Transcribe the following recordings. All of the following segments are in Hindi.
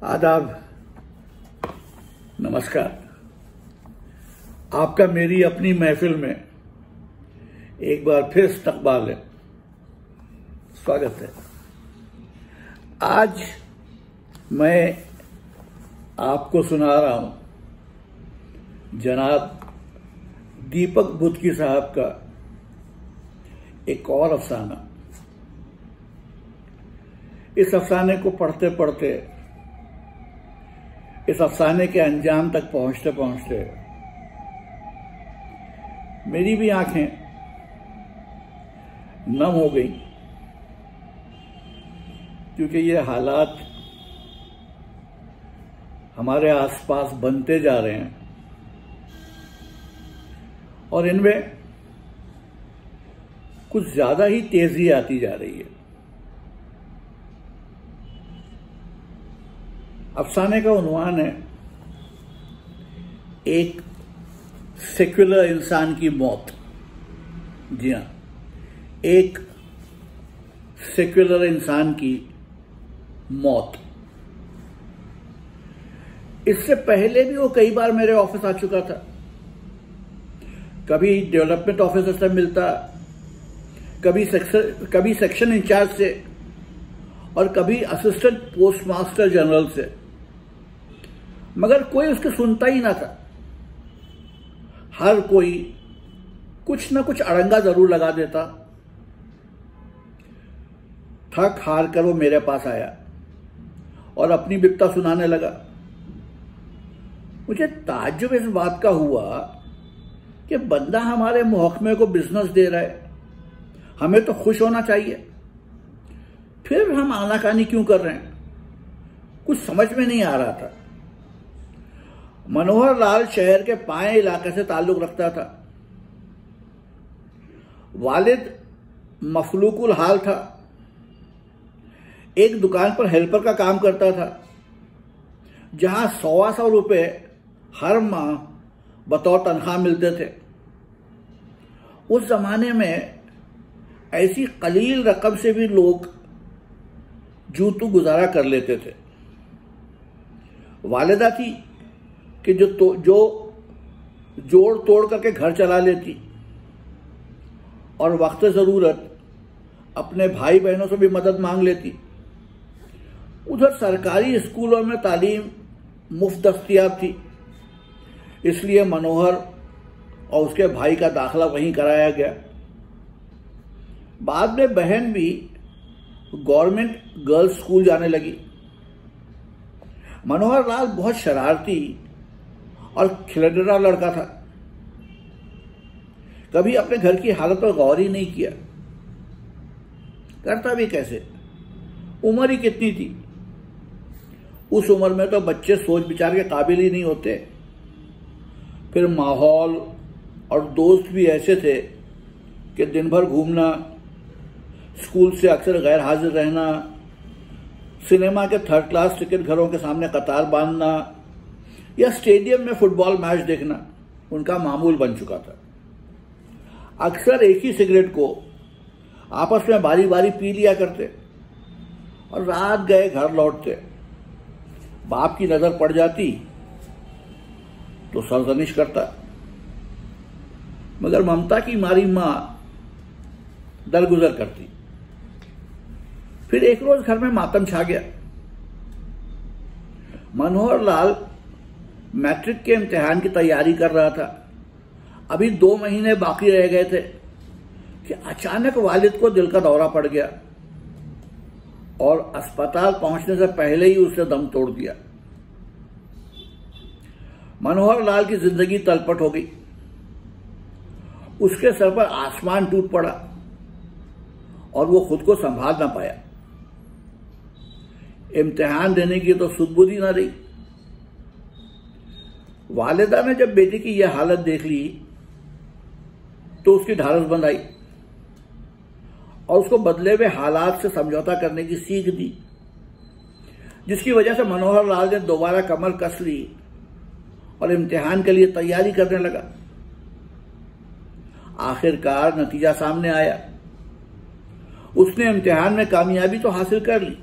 आदाब, नमस्कार। आपका मेरी अपनी महफिल में एक बार फिर इस्तकबाल है, स्वागत है। आज मैं आपको सुना रहा हूं जनाब दीपक बुद्धकी साहब का एक और अफसाना। इस अफसाने को पढ़ते पढ़ते, इस अफसाने के अंजाम तक पहुंचते पहुंचते मेरी भी आंखें नम हो गई, क्योंकि ये हालात हमारे आसपास बनते जा रहे हैं और इनमें कुछ ज्यादा ही तेजी आती जा रही है। अफसाने का उन्वान है एक सेक्युलर इंसान की मौत। जी हां, एक सेक्युलर इंसान की मौत। इससे पहले भी वो कई बार मेरे ऑफिस आ चुका था। कभी डेवलपमेंट ऑफिसर से मिलता, कभी सेक्शन इंचार्ज से और कभी असिस्टेंट पोस्टमास्टर जनरल से, मगर कोई उसके सुनता ही ना था। हर कोई कुछ ना कुछ अड़ंगा जरूर लगा देता। थक हार कर वो मेरे पास आया और अपनी बिपता सुनाने लगा। मुझे ताज्जुब इस बात का हुआ कि बंदा हमारे महकमे को बिजनेस दे रहा है, हमें तो खुश होना चाहिए, फिर हम आनाकानी क्यों कर रहे हैं? कुछ समझ में नहीं आ रहा था। मनोहर लाल शहर के पाए इलाके से ताल्लुक रखता था। वालिद मफलूकुल हाल था। एक दुकान पर हेल्पर का काम करता था, जहां 100 रुपए हर माह बतौर तनख्वाह मिलते थे। उस जमाने में ऐसी कलील रकम से भी लोग जूतू गुजारा कर लेते थे। वालिदा थी कि जो जोड़ तोड़ करके घर चला लेती और वक्त जरूरत अपने भाई बहनों से भी मदद मांग लेती। उधर सरकारी स्कूलों में तालीम मुफ्त दस्तयाब थी, इसलिए मनोहर और उसके भाई का दाखिला वहीं कराया गया। बाद में बहन भी गवर्नमेंट गर्ल्स स्कूल जाने लगी। मनोहर लाल बहुत शरारती और खिलौना लड़का था। कभी अपने घर की हालत पर गौर ही नहीं किया। करता भी कैसे? उम्र ही कितनी थी। उस उम्र में तो बच्चे सोच विचार के काबिल ही नहीं होते। फिर माहौल और दोस्त भी ऐसे थे कि दिन भर घूमना, स्कूल से अक्सर गैर हाजिर रहना, सिनेमा के 3rd क्लास टिकट घरों के सामने कतार बांधना या स्टेडियम में फुटबॉल मैच देखना उनका मामूल बन चुका था। अक्सर एक ही सिगरेट को आपस में बारी बारी पी लिया करते और रात गए घर लौटते। बाप की नजर पड़ जाती तो सरजनिश करता, मगर ममता की मारी मां दरगुजर करती। फिर एक रोज घर में मातम छा गया। मनोहर लाल मैट्रिक के इम्तिहान की तैयारी कर रहा था। अभी 2 महीने बाकी रह गए थे कि अचानक वालिद को दिल का दौरा पड़ गया और अस्पताल पहुंचने से पहले ही उसने दम तोड़ दिया। मनोहर लाल की जिंदगी तलपट हो गई। उसके सर पर आसमान टूट पड़ा और वो खुद को संभाल ना पाया। इम्तिहान देने की तो सुध-बुध ही ना रही। वालिदा ने जब बेटी की यह हालत देख ली तो उसकी ढारस बंधाई और उसको बदले हुए हालात से समझौता करने की सीख दी, जिसकी वजह से मनोहर लाल ने दोबारा कमर कस ली और इम्तिहान के लिए तैयारी करने लगा। आखिरकार नतीजा सामने आया। उसने इम्तिहान में कामयाबी तो हासिल कर ली,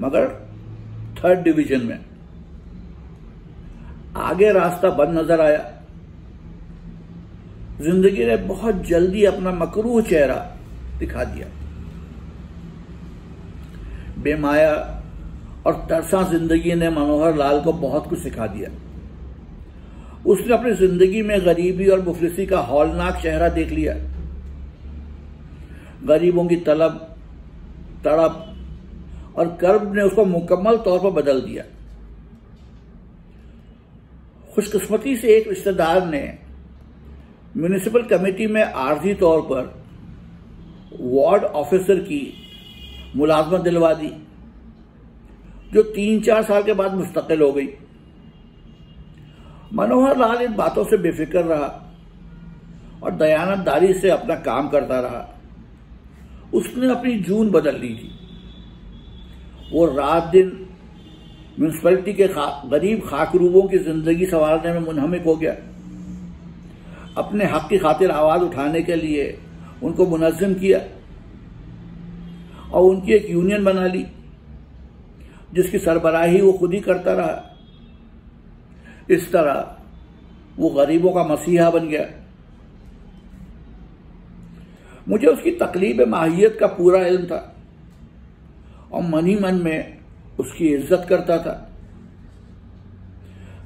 मगर 3rd डिवीजन में। आगे रास्ता बंद नजर आया। जिंदगी ने बहुत जल्दी अपना मकरूह चेहरा दिखा दिया। बेमाया और तरसा जिंदगी ने मनोहर लाल को बहुत कुछ सिखा दिया। उसने अपनी जिंदगी में गरीबी और मुफलिसी का हौलनाक चेहरा देख लिया। गरीबों की तलब, तड़प और कर्ब ने उसको मुकम्मल तौर पर बदल दिया। खुशकिस्मती से एक रिश्तेदार ने म्युनिसिपल कमेटी में आर्जी तौर पर वार्ड ऑफिसर की मुलाजमत दिलवा दी, जो 3-4 साल के बाद मुस्तकिल हो गई। मनोहर लाल इन बातों से बेफिक्र रहा और दयानतदारी से अपना काम करता रहा। उसने अपनी जून बदल ली थी। वो रात दिन म्यूनिसिपैलिटी के गरीब खाकरूबों की जिंदगी संवारने में मुनहमिक हो गया। अपने हक की खातिर आवाज उठाने के लिए उनको मुनज़्ज़म किया और उनकी एक यूनियन बना ली, जिसकी सरबराही वो खुद ही करता रहा। इस तरह वो गरीबों का मसीहा बन गया। मुझे उसकी तकलीफ माहियत का पूरा इल्म था और मन ही मन में उसकी इज्जत करता था।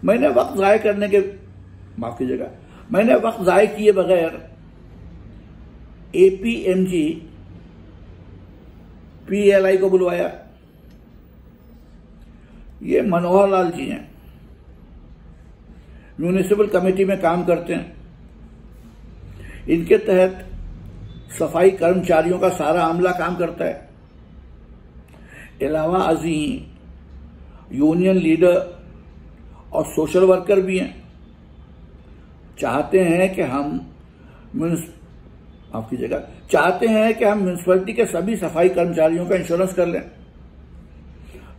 मैंने वक्त ज़ाय किए बगैर APMG PLI को बुलवाया। ये मनोहर लाल जी हैं, म्यूनिसिपल कमेटी में काम करते हैं। इनके तहत सफाई कर्मचारियों का सारा अमला काम करता है। अलावा अजीम यूनियन लीडर और सोशल वर्कर भी हैं। चाहते हैं कि हम म्यूनिसिपैलिटी के सभी सफाई कर्मचारियों का इंश्योरेंस कर लें।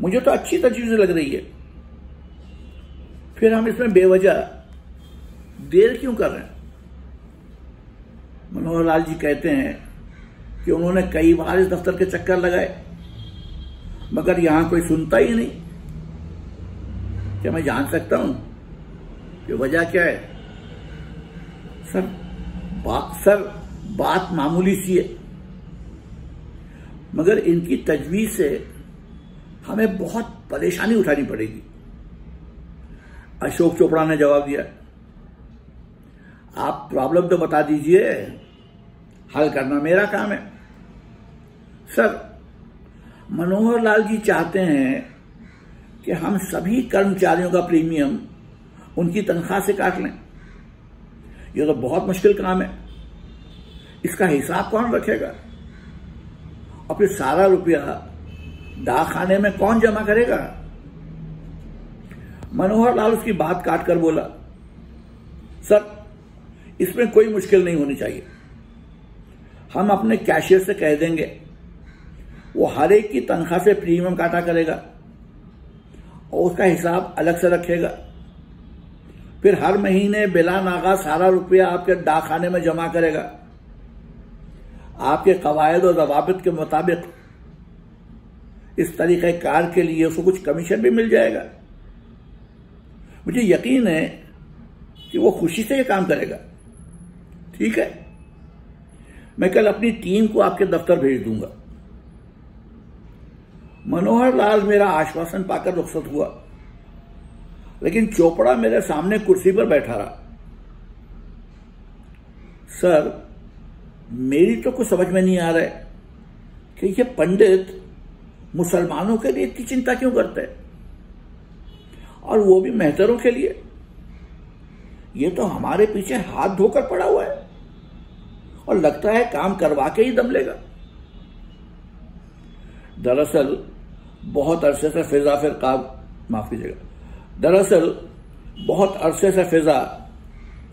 मुझे तो अच्छी तजवीज़ लग रही है, फिर हम इसमें बेवजह देर क्यों कर रहे हैं? मनोहर लाल जी कहते हैं कि उन्होंने कई बार इस दफ्तर के चक्कर लगाए, मगर यहां कोई सुनता ही नहीं। क्या मैं जान सकता हूं कि वजह क्या है? सर बात मामूली सी है, मगर इनकी तजवीज से हमें बहुत परेशानी उठानी पड़ेगी। अशोक चोपड़ा ने जवाब दिया, आप प्रॉब्लम तो बता दीजिए, हल करना मेरा काम है। सर, मनोहर लाल जी चाहते हैं कि हम सभी कर्मचारियों का प्रीमियम उनकी तनख्वाह से काट लें। यह तो बहुत मुश्किल काम है। इसका हिसाब कौन रखेगा? और फिर सारा रुपया डाक खाने में कौन जमा करेगा? मनोहर लाल उसकी बात काट कर बोला, सर, इसमें कोई मुश्किल नहीं होनी चाहिए। हम अपने कैशियर से कह देंगे, वो हर एक की तनख्वाह से प्रीमियम काटा करेगा और उसका हिसाब अलग से रखेगा। फिर हर महीने बिला नागा सारा रुपया आपके डाक खाने में जमा करेगा। आपके कवायद और ज़वाबित के मुताबिक इस तरीके कार के लिए उसको कुछ कमीशन भी मिल जाएगा। मुझे यकीन है कि वो खुशी से ये काम करेगा। ठीक है, मैं कल अपनी टीम को आपके दफ्तर भेज दूंगा। मनोहर लाल मेरा आश्वासन पाकर रुखसत हुआ, लेकिन चोपड़ा मेरे सामने कुर्सी पर बैठा रहा। सर, मेरी तो कुछ समझ में नहीं आ रहा है कि ये पंडित मुसलमानों के लिए इतनी चिंता क्यों करते हैं, और वो भी मेहतरों के लिए। ये तो हमारे पीछे हाथ धोकर पड़ा हुआ है और लगता है काम करवा के ही दम लेगा। दरअसल बहुत अरसे से फिजा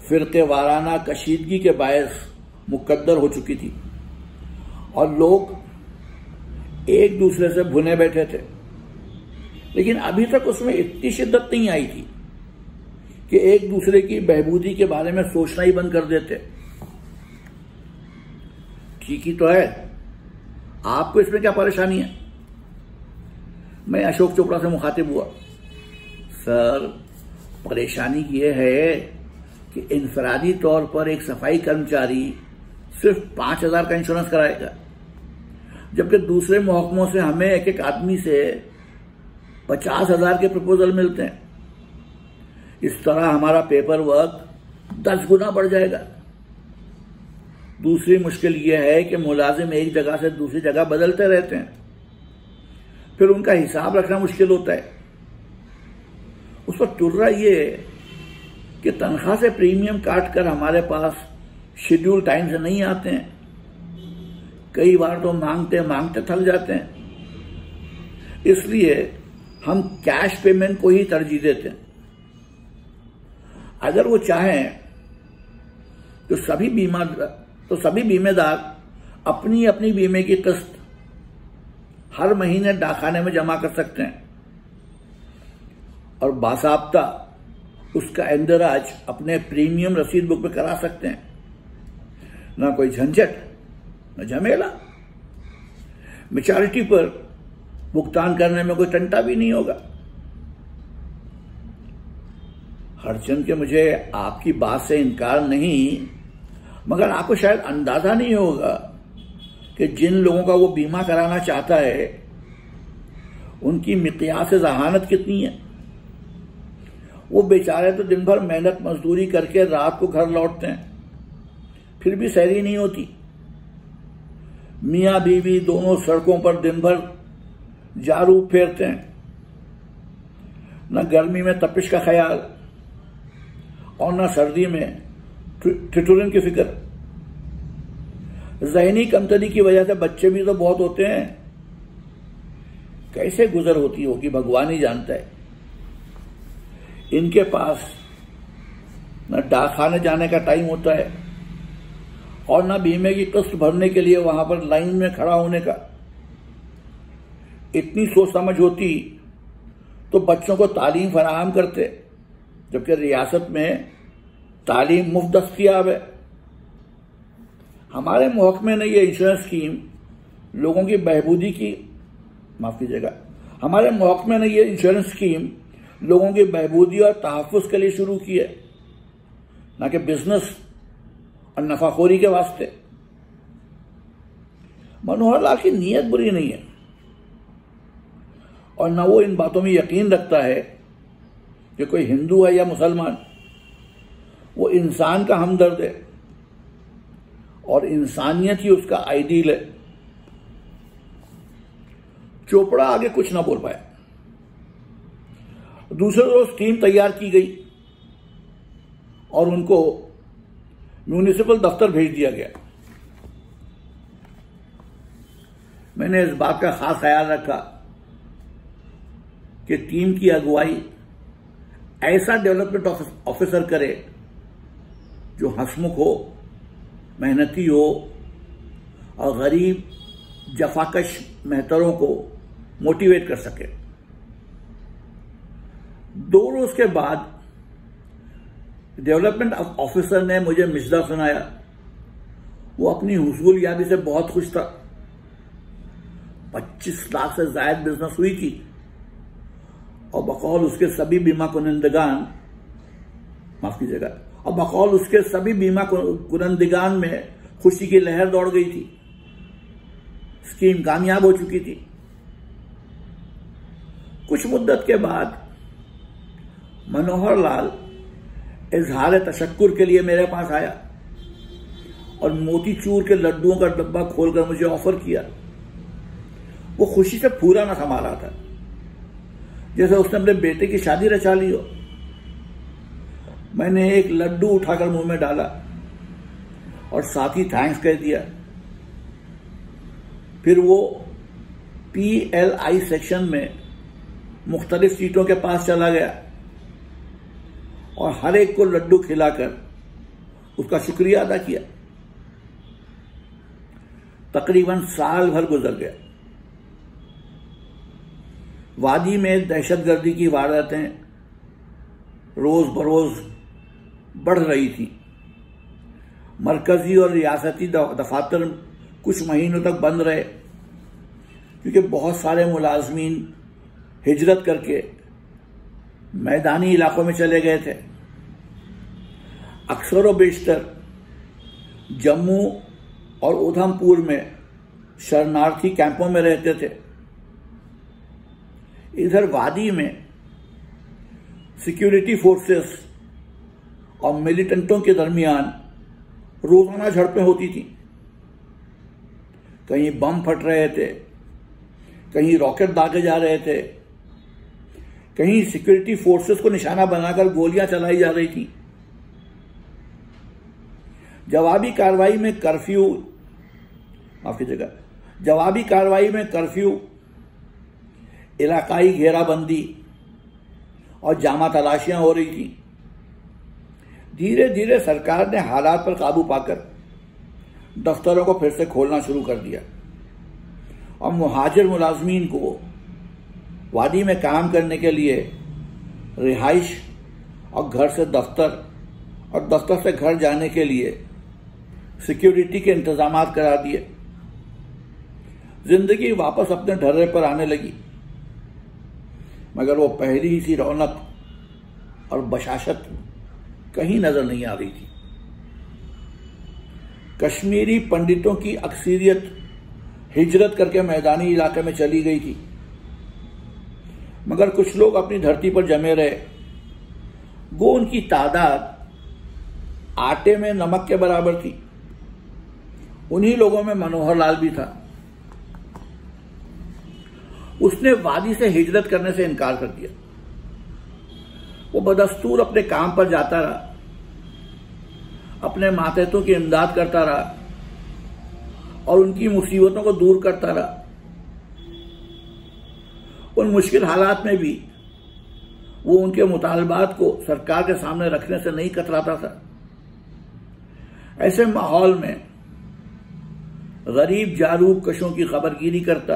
फिरके वाराना कशीदगी के बायस मुकद्दर हो चुकी थी और लोग एक दूसरे से भुने बैठे थे, लेकिन अभी तक उसमें इतनी शिद्दत नहीं आई थी कि एक दूसरे की बहबूदी के बारे में सोचना ही बंद कर देते। ठीक ही तो है, आपको इसमें क्या परेशानी है? मैं अशोक चोपड़ा से मुखातिब हुआ, सर परेशानी ये है कि इंफरादी तौर पर एक सफाई कर्मचारी सिर्फ 5,000 का इंश्योरेंस कराएगा, जबकि दूसरे महकमों से हमें एक एक आदमी से 50,000 के प्रपोजल मिलते हैं। इस तरह हमारा पेपर वर्क 10 गुना बढ़ जाएगा। दूसरी मुश्किल यह है कि मुलाजिम एक जगह से दूसरी जगह बदलते रहते हैं, फिर उनका हिसाब रखना मुश्किल होता है। उस पर तुर्रा ये कि तनख्वाह से प्रीमियम काट कर हमारे पास शेड्यूल टाइम से नहीं आते हैं, कई बार तो मांगते मांगते थक जाते हैं। इसलिए हम कैश पेमेंट को ही तरजीह देते हैं। अगर वो चाहें तो सभी बीमेदार अपनी अपनी बीमे की किस्त हर महीने डाकखाने में जमा कर सकते हैं और बासाब्ता उसका इंदराज अपने प्रीमियम रसीद बुक में करा सकते हैं। ना कोई झंझट, न झमेला। मैच्योरिटी पर भुगतान करने में कोई टंटा भी नहीं होगा। हरचंद के मुझे आपकी बात से इनकार नहीं, मगर आपको शायद अंदाजा नहीं होगा कि जिन लोगों का वो बीमा कराना चाहता है उनकी मिक़यास ज़हानत कितनी है। वो बेचारे तो दिन भर मेहनत मजदूरी करके रात को घर लौटते हैं, फिर भी सहरी नहीं होती। मियाँ बीवी दोनों सड़कों पर दिन भर जारू फेरते हैं, न गर्मी में तपिश का ख्याल और न सर्दी में ठिठुरन की फिक्र। ज़हनी कमतरी की वजह से बच्चे भी तो बहुत होते हैं, कैसे गुजर होती होगी भगवान ही जानता है। इनके पास न डाकखाने जाने का टाइम होता है और न बीमे की किस्त भरने के लिए वहां पर लाइन में खड़ा होने का। इतनी सोच समझ होती तो बच्चों को तालीम फराहम करते, जबकि रियासत में तालीम मुफ्त दस्तयाब है। हमारे महकमे ने यह इंश्योरेंस स्कीम लोगों की बहबूदी की हमारे महकमे ने यह इंश्योरेंस स्कीम लोगों की बहबूदी और तहफ़्फ़ुज़ के लिए शुरू की है, न कि बिजनेस और नफाखोरी के वास्ते। मनोहर लाल की नीयत बुरी नहीं है और न वो इन बातों में यकीन रखता है कि कोई हिंदू है या मुसलमान। वो इंसान का हमदर्द है और इंसानियत ही उसका आइडियल है। चोपड़ा आगे कुछ ना बोल पाया। दूसरे रोज टीम तैयार की गई और उनको म्यूनिसिपल दफ्तर भेज दिया गया। मैंने इस बात का खास ख्याल रखा कि टीम की अगुवाई ऐसा डेवलपमेंट ऑफिसर करे जो हंसमुख हो, मेहनती हो और गरीब जफाकश मेहतरों को मोटिवेट कर सके। 2 रोज के बाद डेवलपमेंट ऑफिसर ने मुझे मिसदा सुनाया। वो अपनी हुसूल यादी से बहुत खुश था। 25 लाख से ज्यादा बिजनेस हुई थी और बकौल उसके सभी बीमा कुनंदगान में खुशी की लहर दौड़ गई थी। स्कीम कामयाब हो चुकी थी। कुछ मुद्दत के बाद मनोहर लाल इजहार तशक्कुर के लिए मेरे पास आया और मोतीचूर के लड्डुओं का डब्बा खोलकर मुझे ऑफर किया। वो खुशी से पूरा ना समा रहा था, जैसे उसने अपने बेटे की शादी रचा ली हो। मैंने एक लड्डू उठाकर मुंह में डाला और साथ ही थैंक्स कह दिया। फिर वो PLI सेक्शन में मुख्तलिफ सीटों के पास चला गया और हर एक को लड्डू खिलाकर उसका शुक्रिया अदा किया। तकरीबन साल भर गुजर गया। वादी में दहशतगर्दी की वारदातें रोज बरोज बढ़ रही थी। मरकजी और रियासती दफातर कुछ महीनों तक बंद रहे क्योंकि बहुत सारे मुलाजमीन हिजरत करके मैदानी इलाकों में चले गए थे। अक्सर व बेशतर जम्मू और उधमपुर में शरणार्थी कैंपों में रहते थे। इधर वादी में सिक्योरिटी फोर्सेस और मिलिटेंटों के दरमियान रोजाना झड़पें होती थी। कहीं बम फट रहे थे, कहीं रॉकेट दागे जा रहे थे, कहीं सिक्योरिटी फोर्सेस को निशाना बनाकर गोलियां चलाई जा रही थी। जवाबी कार्रवाई में कर्फ्यू, इलाकाई घेराबंदी और जामा तलाशियां हो रही थी। धीरे धीरे सरकार ने हालात पर काबू पाकर दफ्तरों को फिर से खोलना शुरू कर दिया और मुहाजिर मुलाजमीन को वादी में काम करने के लिए रिहाइश और घर से दफ्तर और दफ्तर से घर जाने के लिए सिक्योरिटी के इंतजामात करा दिए। जिंदगी वापस अपने ढर्रे पर आने लगी, मगर वो पहली सी रौनक और बशाशत कहीं नजर नहीं आ रही थी। कश्मीरी पंडितों की अक्सरियत हिजरत करके मैदानी इलाके में चली गई थी, मगर कुछ लोग अपनी धरती पर जमे रहे। वो उनकी तादाद आटे में नमक के बराबर थी। उन्हीं लोगों में मनोहर लाल भी था। उसने वादी से हिजरत करने से इनकार कर दिया। वो बदस्तूर अपने काम पर जाता रहा, अपने मातहतों की इमदाद करता रहा और उनकी मुसीबतों को दूर करता रहा। उन मुश्किल हालात में भी वो उनके मुतालबात को सरकार के सामने रखने से नहीं कतराता था। ऐसे माहौल में गरीब जारूक कशों की खबरगिरी करता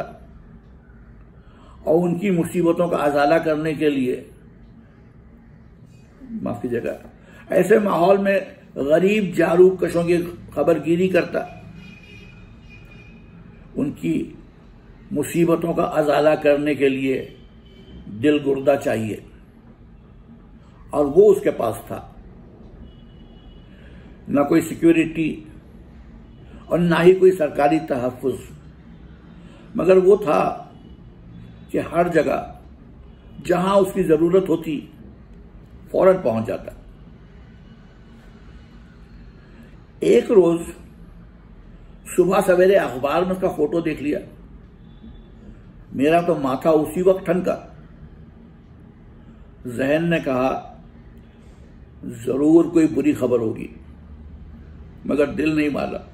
और उनकी मुसीबतों का अजाला करने के लिए, माफ कीजिएगा, ऐसे माहौल में गरीब जारूक कशों की खबरगिरी करता, उनकी मुसीबतों का अजाला करने के लिए दिल गुर्दा चाहिए और वो उसके पास था। न कोई सिक्योरिटी और ना ही कोई सरकारी तहफ्फुज, मगर वो था कि हर जगह जहां उसकी जरूरत होती फौरन पहुंच जाता। एक रोज सुबह सवेरे अखबार में उसका फोटो देख लिया। मेरा तो माथा उसी वक्त ठनका। जहन ने कहा जरूर कोई बुरी खबर होगी, मगर दिल नहीं माना।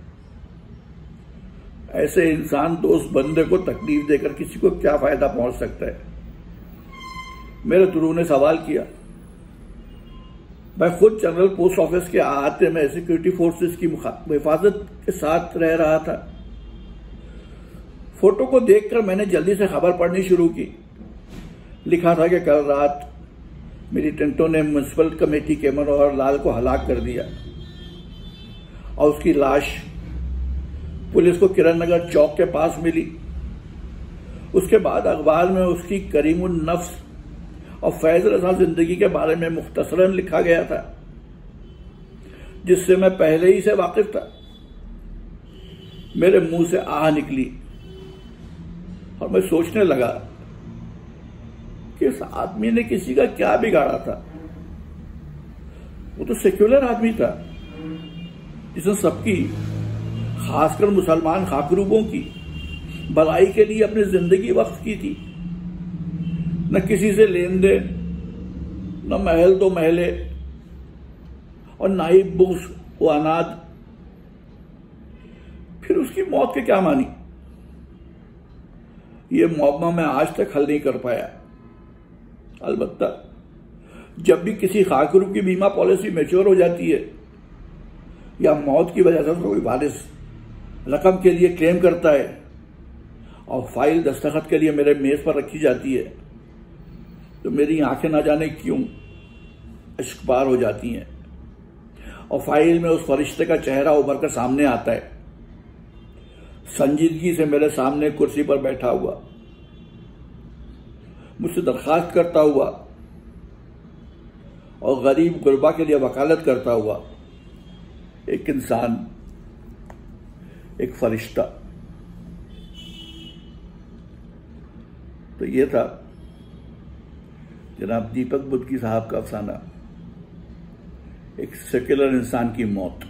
ऐसे इंसान दोस्त बंदे को तकलीफ देकर किसी को क्या फायदा पहुंच सकता है। मेरे गुरु ने सवाल किया। मैं खुद जनरल पोस्ट ऑफिस के अहाते में सिक्योरिटी फोर्सेस की हिफाजत के साथ रह रहा था। फोटो को देखकर मैंने जल्दी से खबर पढ़नी शुरू की। लिखा था कि कल रात मिलिटेंटों ने म्युनिसिपल कमेटी के मनोहर लाल को हलाक कर दिया और उसकी लाश पुलिस को किरण नगर चौक के पास मिली। उसके बाद अखबार में उसकी करीमुन नफ्स और फैज रज़ा जिंदगी के बारे में मुख्तसरन लिखा गया था, जिससे मैं पहले ही से वाकिफ था। मेरे मुंह से आह निकली और मैं सोचने लगा कि इस आदमी ने किसी का क्या बिगाड़ा था। वो तो सेक्युलर आदमी था जिसने सबकी, खासकर मुसलमान खाकरूबों की भलाई के लिए अपनी जिंदगी वक्फ की थी। न किसी से लेन देन, न महल दो महले और ना ही बुग़्ज़ व अनाद। फिर उसकी मौत के क्या मानी, ये मुअम्मा मैं आज तक हल नहीं कर पाया। अलबत्ता जब भी किसी खाकरूब की बीमा पॉलिसी मैच्योर हो जाती है या मौत की वजह से कोई वारिस रकम के लिए क्लेम करता है और फाइल दस्तखत के लिए मेरे मेज पर रखी जाती है, तो मेरी आंखें ना जाने क्यों इश्कबार हो जाती हैं और फाइल में उस फरिश्ते का चेहरा उभर कर सामने आता है, संजीदगी से मेरे सामने कुर्सी पर बैठा हुआ। मुझसे दरख्वास्त करता हुआ और गरीब गुरबा के लिए वकालत करता हुआ एक इंसान, एक फरिश्ता। तो ये था जनाब दीपक बुद्की साहब का अफसाना, एक सेक्युलर इंसान की मौत।